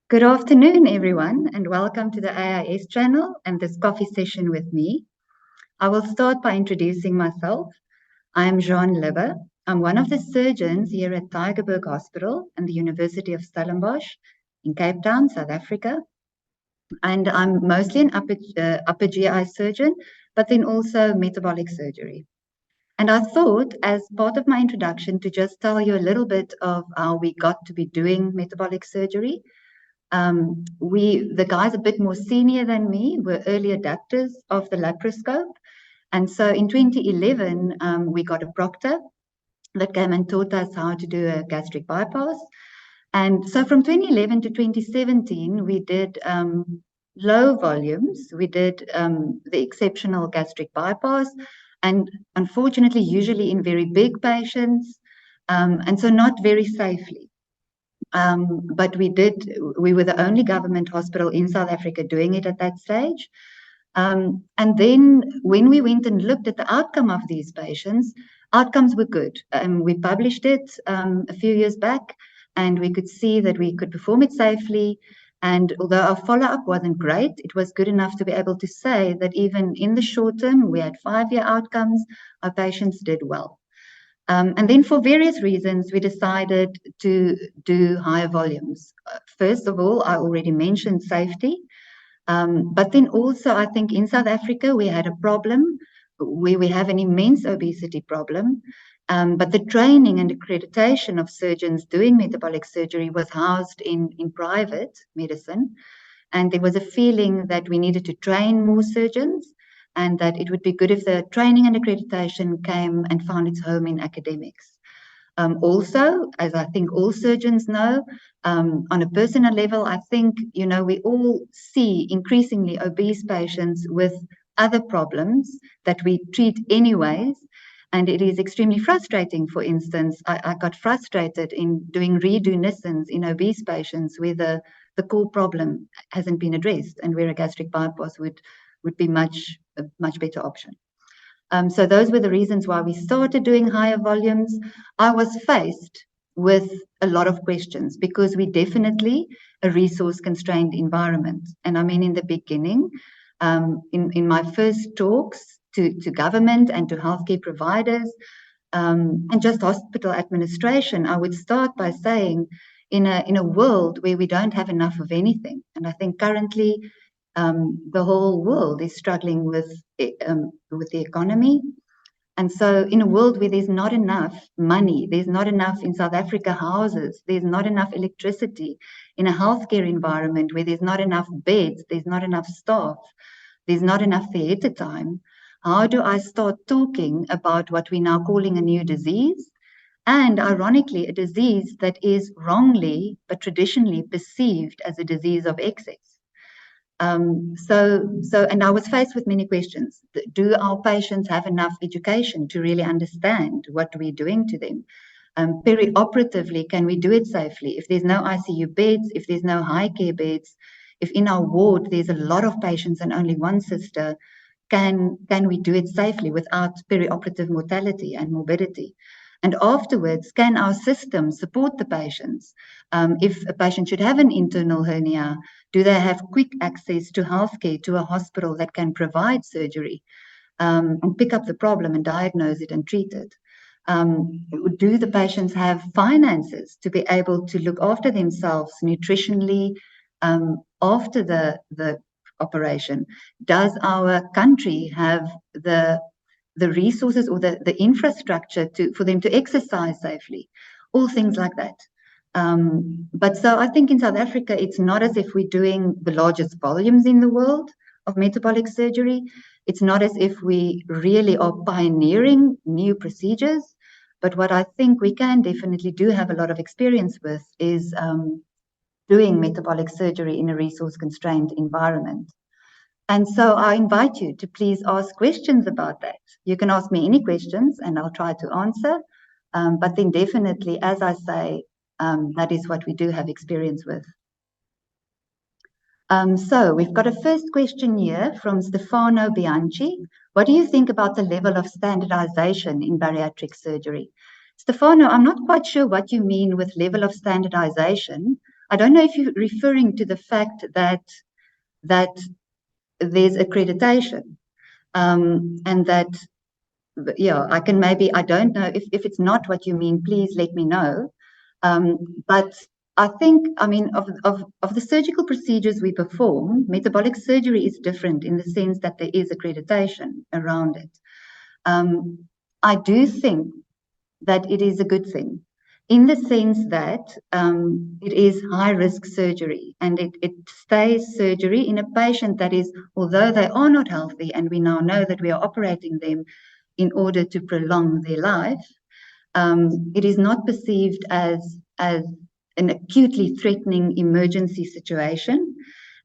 Good afternoon, everyone, and welcome to the AIS channel and this coffee session with me. I will start by introducing myself. I am Jeanne Lubbe. I'm one of the surgeons here at Tygerberg Hospital and the University of Stellenbosch in Cape Town, South Africa. And I'm mostly an upper GI surgeon, but then also metabolic surgery. And I thought, as part of my introduction, to just tell you a little bit of how we got to be doing metabolic surgery. The guys a bit more senior than me were early adapters of the laparoscope. And so in 2011, we got a proctor that came and taught us how to do a gastric bypass. And so from 2011 to 2017, we did low volumes. We did the exceptional gastric bypass, and unfortunately, usually in very big patients, and so not very safely. But we were the only government hospital in South Africa doing it at that stage. And then when we went and looked at the outcome of these patients, outcomes were good. We published it a few years back, and we could see that we could perform it safely. And although our follow-up wasn't great, it was good enough to be able to say that even in the short term, we had 5-year outcomes, our patients did well. And then for various reasons, we decided to do higher volumes. First of all, I already mentioned safety. But then also, I think in South Africa, we had a problem where we have an immense obesity problem. But the training and accreditation of surgeons doing metabolic surgery was housed in private medicine. And there was a feeling that we needed to train more surgeons and that it would be good if the training and accreditation came and found its home in academics. Also, as I think all surgeons know, on a personal level, I think, we all see increasingly obese patients with other problems that we treat anyways. And it is extremely frustrating. For instance, I got frustrated in doing redo Nissens in obese patients where the core problem hasn't been addressed and where a gastric bypass would be a much better option. So those were the reasons why we started doing higher volumes. I was faced with a lot of questions because we definitely a resource-constrained environment. And I mean, in the beginning, in my first talks to government and to healthcare providers and just hospital administration, I would start by saying, in a world where we don't have enough of anything, and I think currently the whole world is struggling with the economy. And so in a world where there's not enough money, there's not enough in South Africa houses, there's not enough electricity, in a healthcare environment where there's not enough beds, there's not enough staff, there's not enough theatre time, how do I start talking about what we're now calling a new disease? And ironically, a disease that is wrongly but traditionally perceived as a disease of excess. And I was faced with many questions. Do our patients have enough education to really understand what we're doing to them? Perioperatively, can we do it safely? If there's no ICU beds, if there's no high care beds, if in our ward there's a lot of patients and only one sister, can we do it safely without perioperative mortality and morbidity? And afterwards, can our system support the patients? If a patient should have an internal hernia, do they have quick access to healthcare, to a hospital that can provide surgery and pick up the problem and diagnose it and treat it? Do the patients have finances to be able to look after themselves nutritionally after the operation? Does our country have the resources or the infrastructure for them to exercise safely? All things like that. But so I think in South Africa, it's not as if we're doing the largest volumes in the world of metabolic surgery. It's not as if we really are pioneering new procedures. But what I think we can definitely do have a lot of experience with is doing metabolic surgery in a resource-constrained environment. And so I invite you to please ask questions about that. You can ask me any questions and I'll try to answer. But then definitely, as I say, that is what we do have experience with. So we've got a first question here from Stefano Bianchi. What do you think about the level of standardization in bariatric surgery? Stefano, I'm not quite sure what you mean with level of standardization. I don't know if you're referring to the fact that there's accreditation, and that, yeah, I can maybe, I don't know if it's not what you mean, please let me know. But I think, I mean, of the surgical procedures we perform, metabolic surgery is different in the sense that there is accreditation around it. I do think that it is a good thing in the sense that it is high-risk surgery, and it stays surgery in a patient that is, although they are not healthy, and we now know that we are operating them in order to prolong their life, it is not perceived as an acutely threatening emergency situation.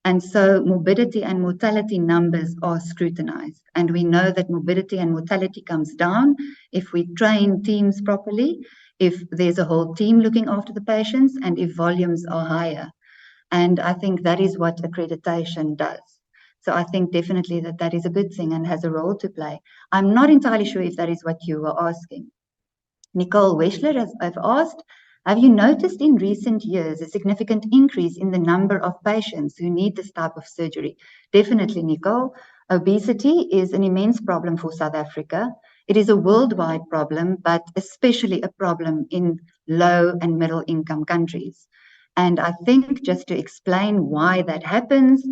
And so morbidity and mortality numbers are scrutinized. And we know that morbidity and mortality comes down if we train teams properly, if there's a whole team looking after the patients, and if volumes are higher. And I think that is what accreditation does. So I think definitely that is a good thing and has a role to play. I'm not entirely sure if that is what you were asking. Nicole Weschler has asked, have you noticed in recent years a significant increase in the number of patients who need this type of surgery? Definitely, Nicole. Obesity is an immense problem for South Africa. It is a worldwide problem, but especially a problem in low and middle income countries. And I think just to explain why that happens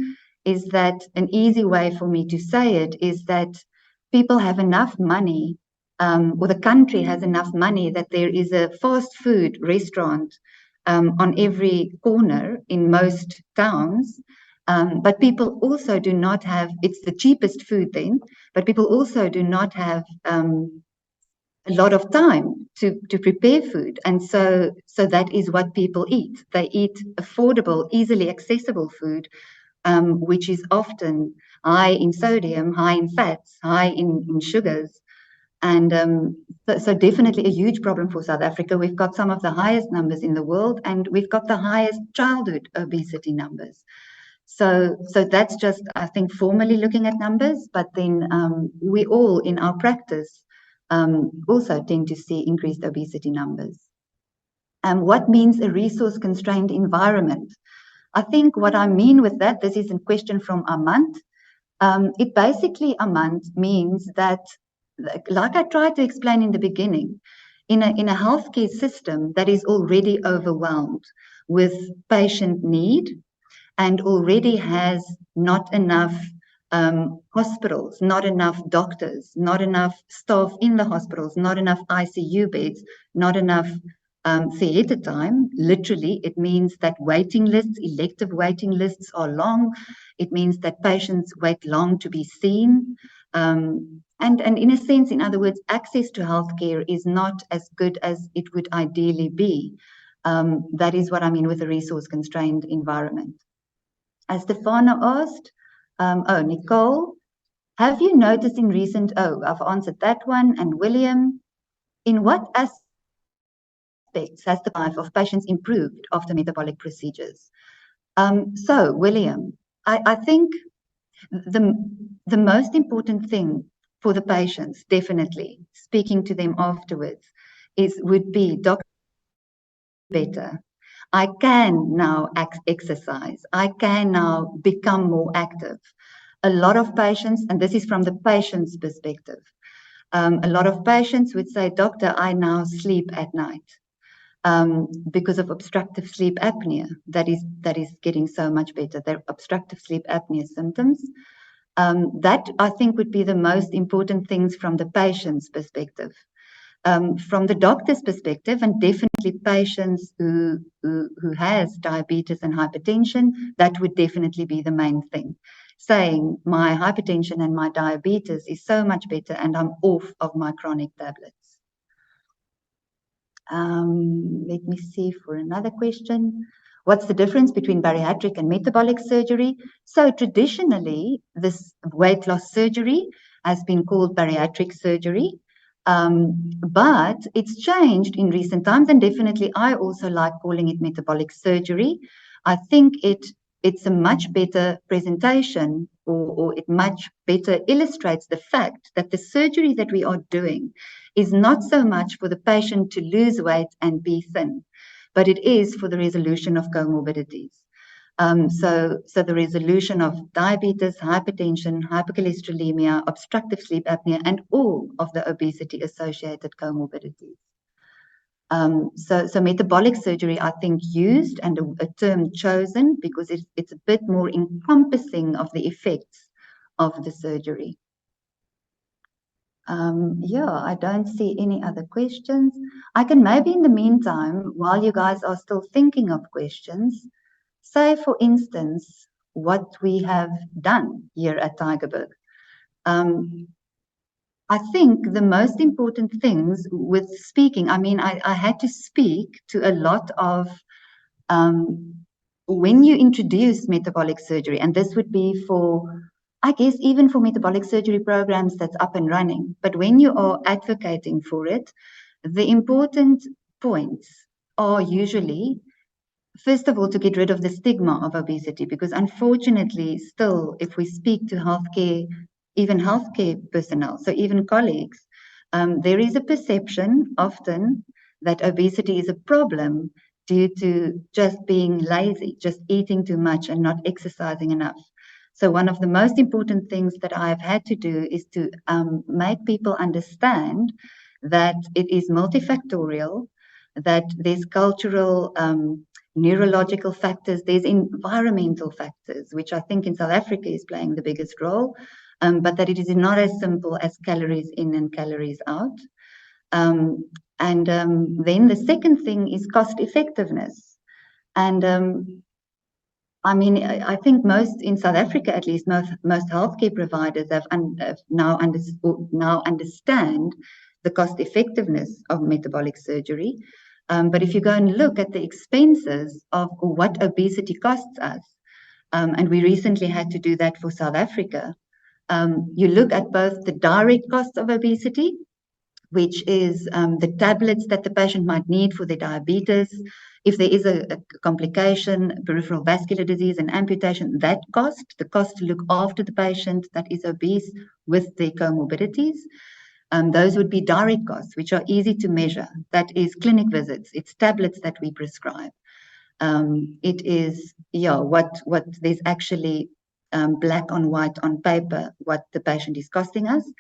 is that an easy way for me to say it is that people have enough money, or the country has enough money that there is a fast food restaurant on every corner in most towns. But people also do not have, it's the cheapest food then, but people also do not have a lot of time to prepare food. And so that is what people eat. They eat affordable, easily accessible food, which is often high in sodium, high in fats, high in sugars. And so definitely a huge problem for South Africa. We've got some of the highest numbers in the world, and we've got the highest childhood obesity numbers. So that's just, I think, formally looking at numbers, but then we all in our practice also tend to see increased obesity numbers. And what means a resource-constrained environment? I think what I mean with that, this is a question from Amant. It basically, Amant, means that, like I tried to explain in the beginning, in a healthcare system that is already overwhelmed with patient need and already has not enough hospitals, not enough doctors, not enough staff in the hospitals, not enough ICU beds, not enough theatre time. Literally, it means that waiting lists, elective waiting lists are long. It means that patients wait long to be seen. And in a sense, in other words, access to healthcare is not as good as it would ideally be. That is what I mean with a resource-constrained environment. As Stefano asked, Nicole, have you noticed in recent, I've answered that one, and William, in what aspects has the life of patients improved after metabolic procedures? So, William, I think the most important thing for the patients, definitely, speaking to them afterwards, would be, doctor, better. I can now exercise. I can now become more active. A lot of patients, and this is from the patient's perspective, a lot of patients would say, doctor, I now sleep at night because of obstructive sleep apnea. That is getting so much better. They're obstructive sleep apnea symptoms. That, I think, would be the most important things from the patient's perspective. From the doctor's perspective, and definitely patients who has diabetes and hypertension, that would definitely be the main thing. Saying my hypertension and my diabetes is so much better and I'm off of my chronic tablets. Let me see for another question. What's the difference between bariatric and metabolic surgery? So traditionally, this weight loss surgery has been called bariatric surgery. But it's changed in recent times, and definitely I also like calling it metabolic surgery. I think it's a much better presentation, or it much better illustrates the fact that the surgery that we are doing is not so much for the patient to lose weight and be thin, but it is for the resolution of comorbidities. So the resolution of diabetes, hypertension, hypercholesterolemia, obstructive sleep apnea, and all of the obesity-associated comorbidities. So metabolic surgery, I think, used and a term chosen because it's a bit more encompassing of the effects of the surgery. Yeah, I don't see any other questions. I can maybe in the meantime, while you guys are still thinking of questions, say, for instance, what we have done here at Tygerberg. I think the most important things with speaking, I mean, I had to speak to a lot of, when you introduce metabolic surgery, and this would be for, I guess, even for metabolic surgery programs that's up and running, but when you are advocating for it, the important points are usually, first of all, to get rid of the stigma of obesity, because unfortunately, still, if we speak to healthcare, even healthcare personnel, so even colleagues, there is a perception often that obesity is a problem due to just being lazy, just eating too much and not exercising enough. So one of the most important things that I've had to do is to make people understand that it is multifactorial, that there's cultural, neurological factors, there's environmental factors, which I think in South Africa is playing the biggest role, but that it is not as simple as calories in and calories out. Then the second thing is cost effectiveness. And I mean, I think most in South Africa, at least, most healthcare providers have now understand the cost effectiveness of metabolic surgery. But if you go and look at the expenses of what obesity costs us, and we recently had to do that for South Africa, you look at both the direct costs of obesity, which is the tablets that the patient might need for their diabetes. If there is a complication, peripheral vascular disease, and amputation, that cost, the cost to look after the patient that is obese with their comorbidities, those would be direct costs, which are easy to measure. That is clinic visits, it's tablets that we prescribe. It is, what there's actually black on white on paper, what the patient is costing us.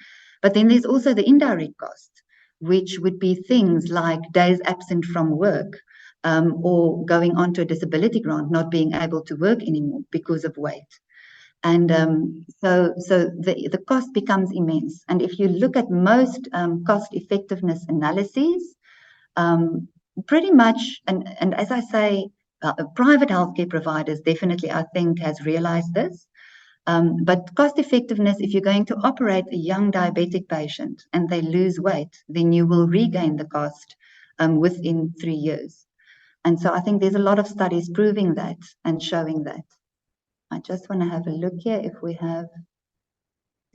But then there's also the indirect cost, which would be things like days absent from work, or going onto a disability grant, not being able to work anymore because of weight. And so the cost becomes immense. And if you look at most cost effectiveness analyses, pretty much, and as I say, private healthcare providers definitely, I think, has realized this. But cost effectiveness, if you're going to operate a young diabetic patient and they lose weight, then you will regain the cost within 3 years. And so I think there's a lot of studies proving that and showing that. I just want to have a look here if we have.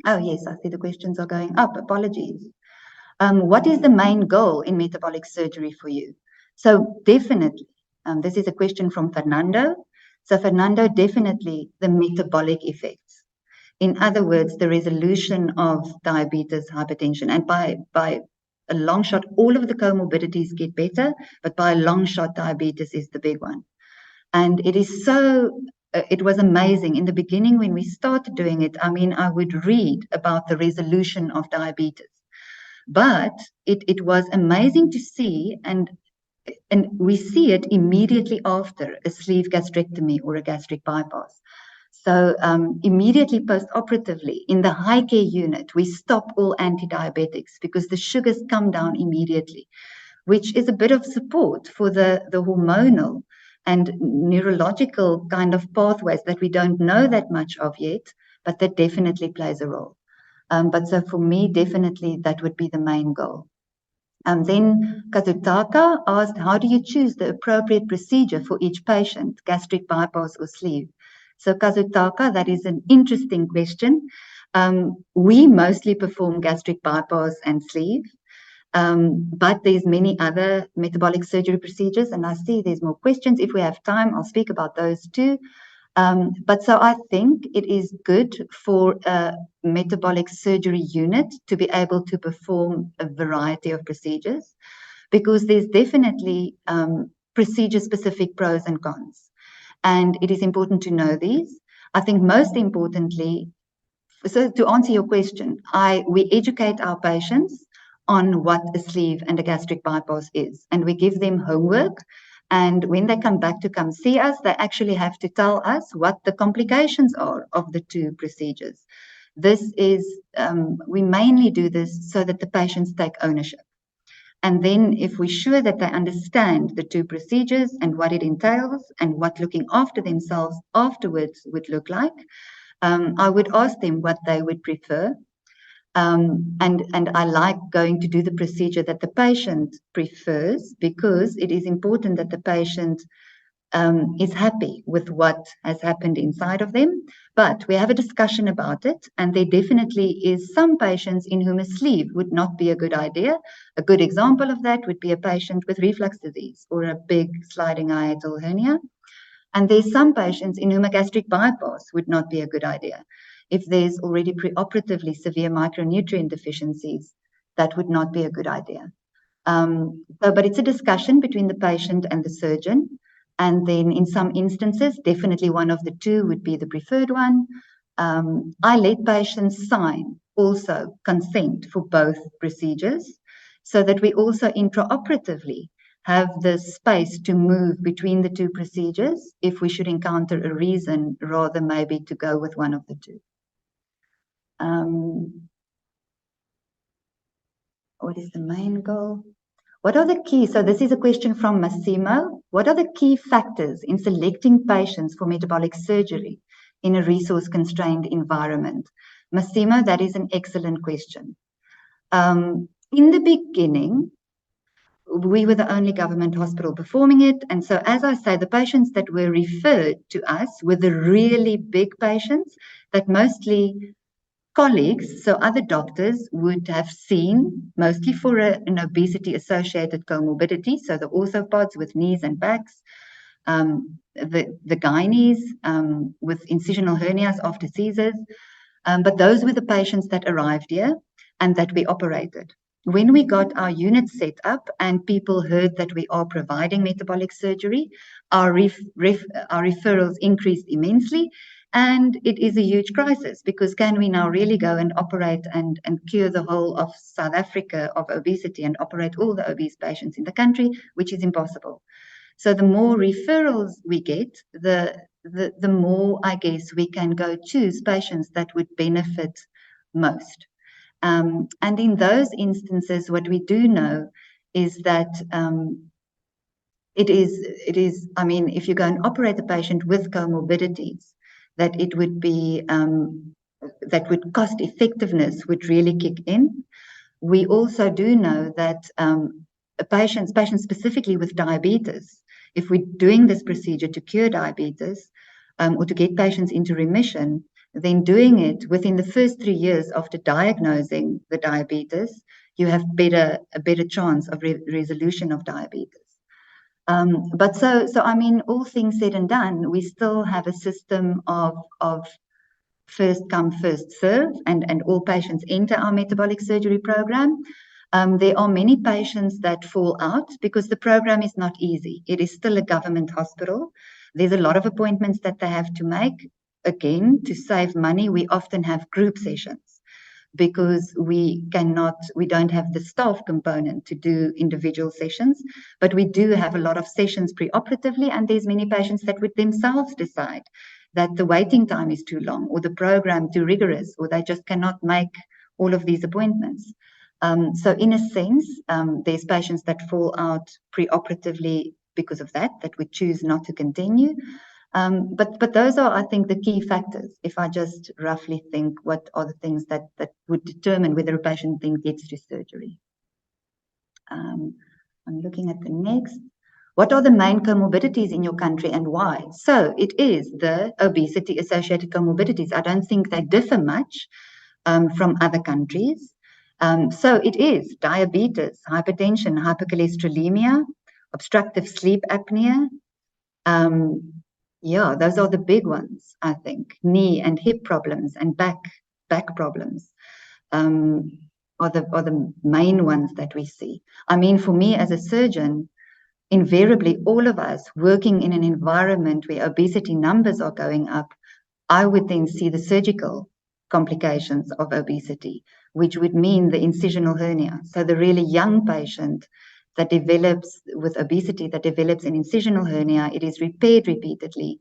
Oh, yes, I see the questions are going up. Apologies. What is the main goal in metabolic surgery for you? So definitely, this is a question from Fernando. So Fernando, definitely the metabolic effects. In other words, the resolution of diabetes, hypertension, and by a long shot, all of the comorbidities get better, but by a long shot, diabetes is the big one. And it is so, it was amazing. In the beginning, when we started doing it, I mean, I would read about the resolution of diabetes. But it was amazing to see, and we see it immediately after a sleeve gastrectomy or a gastric bypass. So immediately post-operatively, in the high care unit, we stop all anti-diabetics because the sugars come down immediately, which is a bit of support for the hormonal and neurological kind of pathways that we don't know that much of yet, but that definitely plays a role. But so for me, definitely that would be the main goal. Then Kazutaka asked, how do you choose the appropriate procedure for each patient, gastric bypass or sleeve? So Kazutaka, that is an interesting question. We mostly perform gastric bypass and sleeve, but there's many other metabolic surgery procedures, and I see there's more questions. If we have time, I'll speak about those too. But so I think it is good for a metabolic surgery unit to be able to perform a variety of procedures, because there's definitely procedure-specific pros and cons. And it is important to know these. I think most importantly, so to answer your question, we educate our patients on what a sleeve and a gastric bypass is, and we give them homework. And when they come back to come see us, they actually have to tell us what the complications are of the two procedures. This is, we mainly do this so that the patients take ownership. And then if we're sure that they understand the two procedures and what it entails and what looking after themselves afterwards would look like, I would ask them what they would prefer. And I like going to do the procedure that the patient prefers, because it is important that the patient is happy with what has happened inside of them. But we have a discussion about it, and there definitely is some patients in whom a sleeve would not be a good idea. A good example of that would be a patient with reflux disease or a big sliding hiatal hernia. And there's some patients in whom a gastric bypass would not be a good idea. If there's already preoperatively severe micronutrient deficiencies, that would not be a good idea. But it's a discussion between the patient and the surgeon. And then in some instances, definitely one of the two would be the preferred one. I let patients sign also consent for both procedures, so that we also intraoperatively have the space to move between the two procedures if we should encounter a reason rather maybe to go with one of the two. What is the main goal? What are the key? So this is a question from Massimo. What are the key factors in selecting patients for metabolic surgery in a resource-constrained environment? Massimo, that is an excellent question. In the beginning, we were the only government hospital performing it. And so, as I say, the patients that were referred to us were the really big patients that mostly colleagues, so other doctors, would have seen, mostly for an obesity-associated comorbidity, so the orthopods with knees and backs, the gynaes with incisional hernias after Caesars. But those were the patients that arrived here and that we operated. When we got our unit set up and people heard that we are providing metabolic surgery, our referrals increased immensely. And it is a huge crisis, because can we now really go and operate and cure the whole of South Africa of obesity and operate all the obese patients in the country, which is impossible. So the more referrals we get, the more, I guess, we can go choose patients that would benefit most. And in those instances, what we do know is that it is, I mean, if you go and operate a patient with comorbidities, that it would be, that would cost effectiveness would really kick in. We also do know that patients specifically with diabetes, if we're doing this procedure to cure diabetes or to get patients into remission, then doing it within the first 3 years after diagnosing the diabetes, you have a better chance of resolution of diabetes. But so I mean, all things said and done, we still have a system of first come, first serve, and all patients enter our metabolic surgery program. There are many patients that fall out because the program is not easy. It is still a government hospital. There's a lot of appointments that they have to make. Again, to save money, we often have group sessions because we don't have the staff component to do individual sessions, but we do have a lot of sessions preoperatively, and there's many patients that would themselves decide that the waiting time is too long or the program too rigorous, or they just cannot make all of these appointments. So in a sense, there's patients that fall out preoperatively because of that would choose not to continue. But those are, I think, the key factors. If I just roughly think, what are the things that would determine whether a patient then gets to surgery? I'm looking at the next. What are the main comorbidities in your country and why? So it is the obesity-associated comorbidities. I don't think they differ much from other countries. So it is diabetes, hypertension, hypercholesterolemia, obstructive sleep apnea. Yeah, those are the big ones, I think. Knee and hip problems and back problems are the main ones that we see. I mean, for me as a surgeon, invariably all of us working in an environment where obesity numbers are going up, I would then see the surgical complications of obesity, which would mean the incisional hernia. So the really young patient that develops with obesity, that develops an incisional hernia, it is repaired repeatedly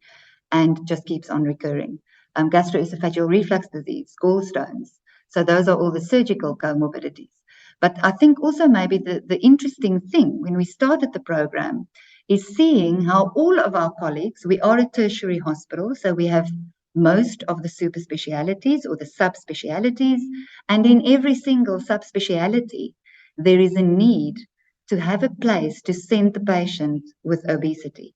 and just keeps on recurring. Gastroesophageal reflux disease, gallstones. So those are all the surgical comorbidities. But I think also maybe the interesting thing when we started the program is seeing how all of our colleagues, we are a tertiary hospital, so we have most of the super specialities or the subspecialities, and in every single subspeciality, there is a need to have a place to send the patient with obesity,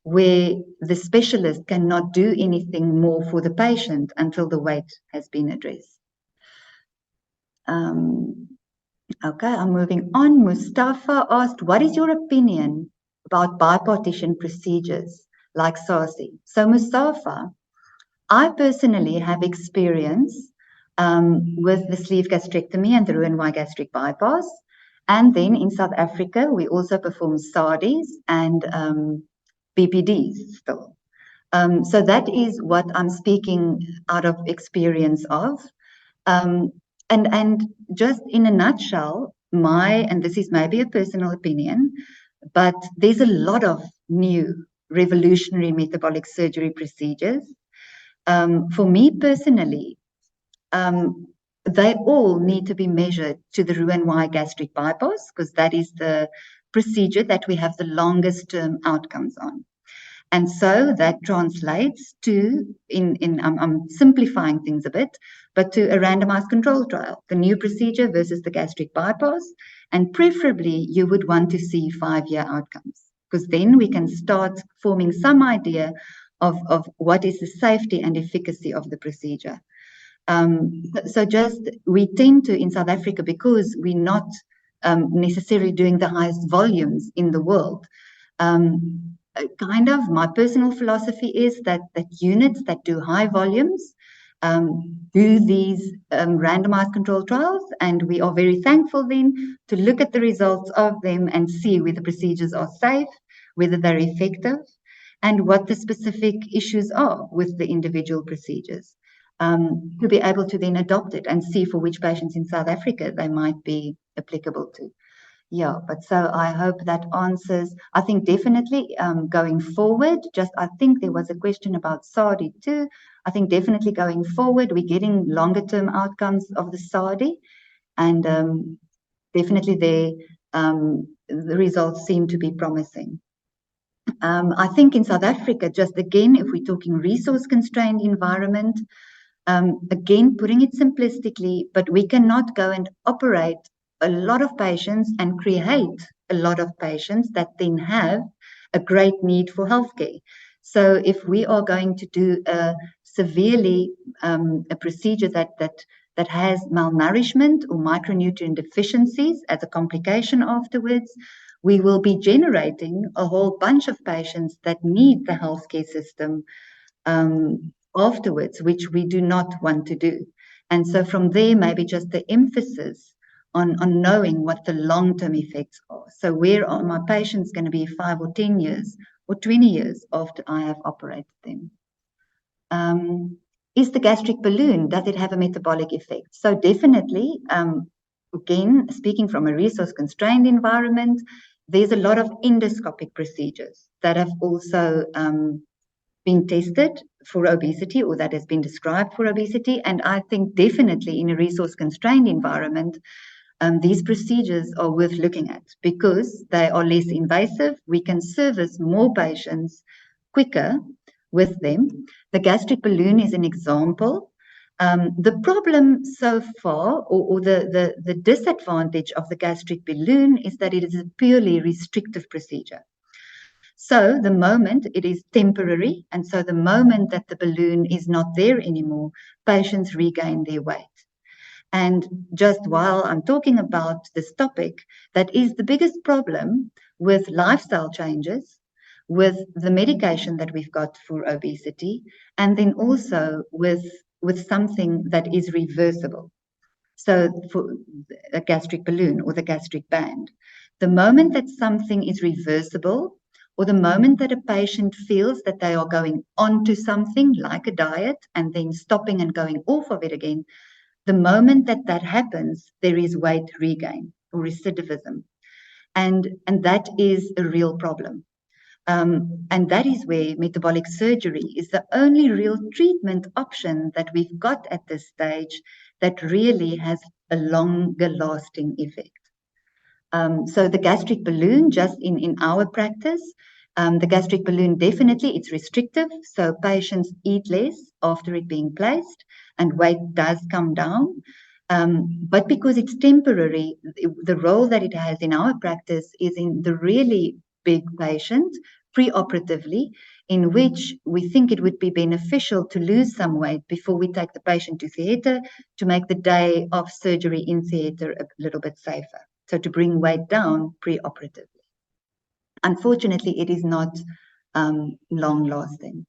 where the specialist cannot do anything more for the patient until the weight has been addressed. Okay, I'm moving on. Mustafa asked, what is your opinion about bipartition procedures like SARSI? So Mustafa, I personally have experience with the sleeve gastrectomy and the Roux-en-Y gastric bypass. And then in South Africa, we also perform SARDIs and BPDs still. So that is what I'm speaking out of experience of. And just in a nutshell, and this is maybe a personal opinion, but there's a lot of new revolutionary metabolic surgery procedures. For me personally, they all need to be measured to the Roux-en-Y gastric bypass, because that is the procedure that we have the longest term outcomes on. And so that translates to, I'm simplifying things a bit, but to a randomized control trial, the new procedure versus the gastric bypass. And preferably, you would want to see 5-year outcomes, because then we can start forming some idea of what is the safety and efficacy of the procedure. So just, we tend to, in South Africa, because we're not necessarily doing the highest volumes in the world, kind of my personal philosophy is that units that do high volumes do these randomized control trials, and we are very thankful then to look at the results of them and see whether procedures are safe, whether they're effective, and what the specific issues are with the individual procedures, to be able to then adopt it and see for which patients in South Africa they might be applicable to. Yeah, but so I hope that answers. I think definitely going forward, I think there was a question about SARDI too. I think definitely going forward, we're getting longer term outcomes of the SARDI, and definitely the results seem to be promising. I think in South Africa, just again, if we're talking resource constrained environment, again, putting it simplistically, but we cannot go and operate a lot of patients and create a lot of patients that then have a great need for healthcare. So if we are going to do a procedure that has malnourishment or micronutrient deficiencies as a complication afterwards, we will be generating a whole bunch of patients that need the healthcare system afterwards, which we do not want to do. And so from there, maybe just the emphasis on knowing what the long-term effects are. So where are my patients going to be 5 or 10 years or 20 years after I have operated them? Is the gastric balloon, does it have a metabolic effect? So definitely, again, speaking from a resource-constrained environment, there's a lot of endoscopic procedures that have also been tested for obesity, or that has been described for obesity. And I think definitely in a resource-constrained environment, these procedures are worth looking at because they are less invasive. We can service more patients quicker with them. The gastric balloon is an example. The problem so far, or the disadvantage of the gastric balloon, is that it is a purely restrictive procedure. So the moment it is temporary, and so the moment that the balloon is not there anymore, patients regain their weight. And just while I'm talking about this topic, that is the biggest problem with lifestyle changes, with the medication that we've got for obesity, and then also with something that is reversible. So for a gastric balloon or the gastric band, the moment that something is reversible, or the moment that a patient feels that they are going onto something like a diet and then stopping and going off of it again, the moment that that happens, there is weight regain or recidivism. And that is a real problem. And that is where metabolic surgery is the only real treatment option that we've got at this stage that really has a longer lasting effect. So the gastric balloon, just in our practice, the gastric balloon definitely, it's restrictive. So patients eat less after it being placed and weight does come down. But because it's temporary, the role that it has in our practice is in the really big patient, preoperatively, in which we think it would be beneficial to lose some weight before we take the patient to theatre to make the day of surgery in theatre a little bit safer. So to bring weight down preoperatively. Unfortunately, it is not long-lasting.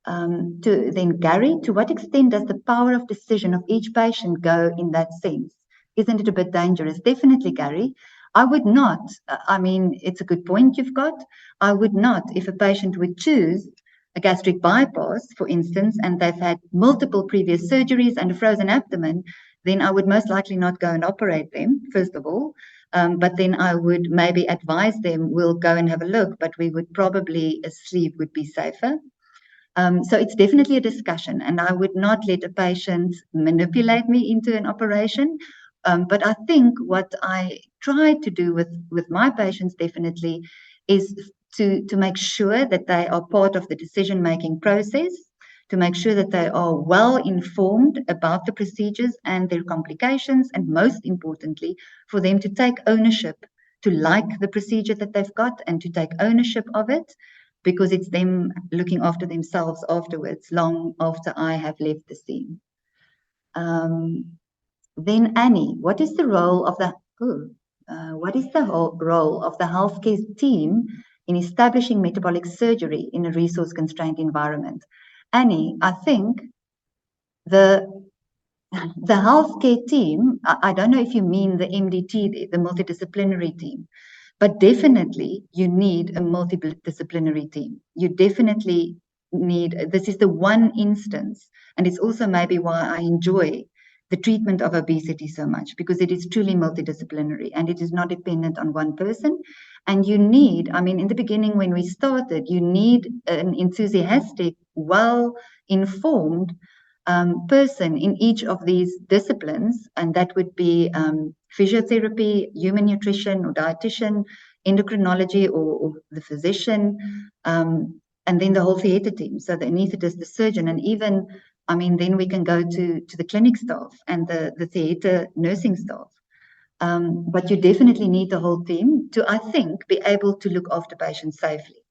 Then Gary, to what extent does the power of decision of each patient go in that sense? Isn't it a bit dangerous? Definitely, Gary. I would not, I mean, it's a good point you've got. I would not, if a patient would choose a gastric bypass, for instance, and they've had multiple previous surgeries and a frozen abdomen, then I would most likely not go and operate them, first of all. But then I would maybe advise them, we'll go and have a look, but we would probably, a sleeve would be safer. So it's definitely a discussion, and I would not let a patient manipulate me into an operation. But I think what I try to do with my patients definitely is to make sure that they are part of the decision-making process, to make sure that they are well informed about the procedures and their complications, and most importantly, for them to take ownership, to like the procedure that they've got and to take ownership of it, because it's them looking after themselves afterwards, long after I have left the scene. Then Annie, what is the role of the role of the healthcare team in establishing metabolic surgery in a resource-constrained environment? Annie, I think the healthcare team, I don't know if you mean the MDT, the multidisciplinary team, but definitely you need a multidisciplinary team. You definitely need, this is the one instance, and it's also maybe why I enjoy the treatment of obesity so much, because it is truly multidisciplinary and it is not dependent on one person. And you need, I mean, in the beginning when we started, you need an enthusiastic, well-informed person in each of these disciplines, and that would be physiotherapy, human nutrition or dietitian, endocrinology or the physician, and then the whole theatre team. So the anaesthetist, the surgeon, and even, I mean, then we can go to the clinic staff and the theatre nursing staff. But you definitely need the whole team to, I think, be able to look after patients safely.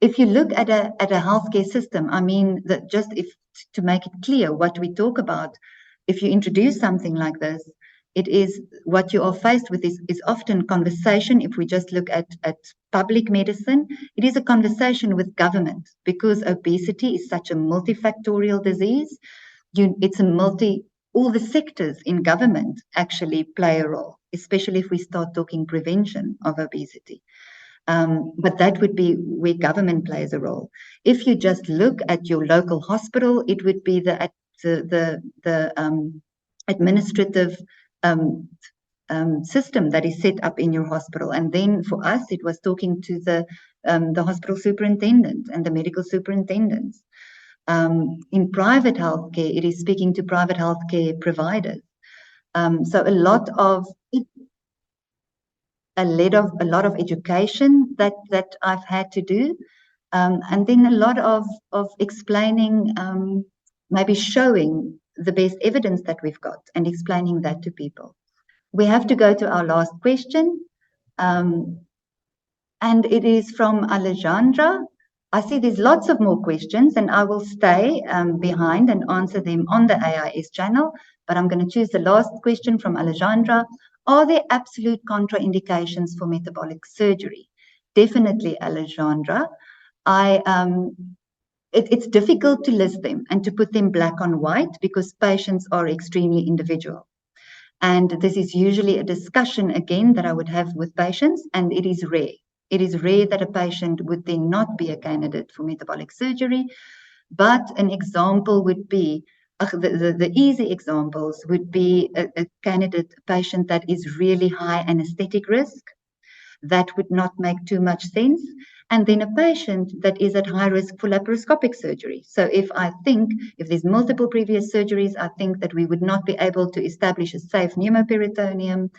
If you look at a healthcare system, I mean, that just if to make it clear what we talk about, if you introduce something like this, it is what you are faced with is often conversation. If we just look at public medicine, it is a conversation with government, because obesity is such a multifactorial disease. It's all the sectors in government actually play a role, especially if we start talking prevention of obesity. But that would be where government plays a role. If you just look at your local hospital, it would be the administrative system that is set up in your hospital. And then for us, it was talking to the hospital superintendent and the medical superintendents. In private healthcare, it is speaking to private healthcare providers. So a lot of education that I've had to do, and then a lot of explaining, maybe showing the best evidence that we've got and explaining that to people. We have to go to our last question, and it is from Alejandra. I see there's lots of more questions, and I will stay behind and answer them on the AIS channel, but I'm going to choose the last question from Alejandra. Are there absolute contraindications for metabolic surgery? Definitely, Alejandra. It's difficult to list them and to put them black on white, because patients are extremely individual. And this is usually a discussion, again, that I would have with patients, and it is rare. It is rare that a patient would then not be a candidate for metabolic surgery. But an example would be, the easy examples would be a candidate patient that is really high anesthetic risk. That would not make too much sense. And then a patient that is at high risk for laparoscopic surgery. So if there's multiple previous surgeries, I think that we would not be able to establish a safe pneumoperitoneum,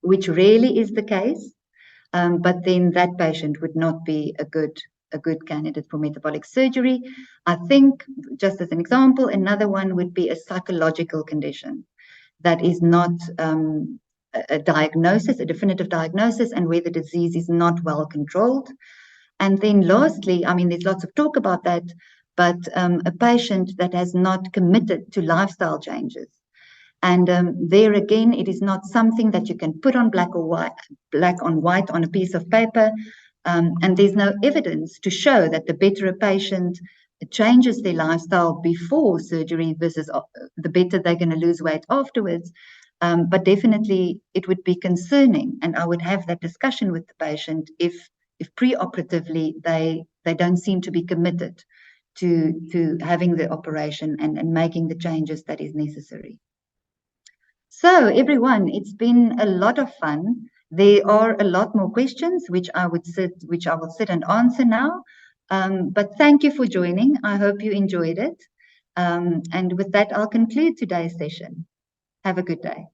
which rarely is the case. But then that patient would not be a good candidate for metabolic surgery. I think, just as an example, another one would be a psychological condition that is not a diagnosis, a definitive diagnosis, and where the disease is not well controlled. And then lastly, I mean, there's lots of talk about that, but a patient that has not committed to lifestyle changes. And there again, it is not something that you can put on black on white on a piece of paper. And there's no evidence to show that the better a patient changes their lifestyle before surgery versus the better they're going to lose weight afterwards. But definitely it would be concerning, and I would have that discussion with the patient if preoperatively they don't seem to be committed to having the operation and making the changes that is necessary. So everyone, it's been a lot of fun. There are a lot more questions which I will sit and answer now. But thank you for joining. I hope you enjoyed it. And with that, I'll conclude today's session. Have a good day.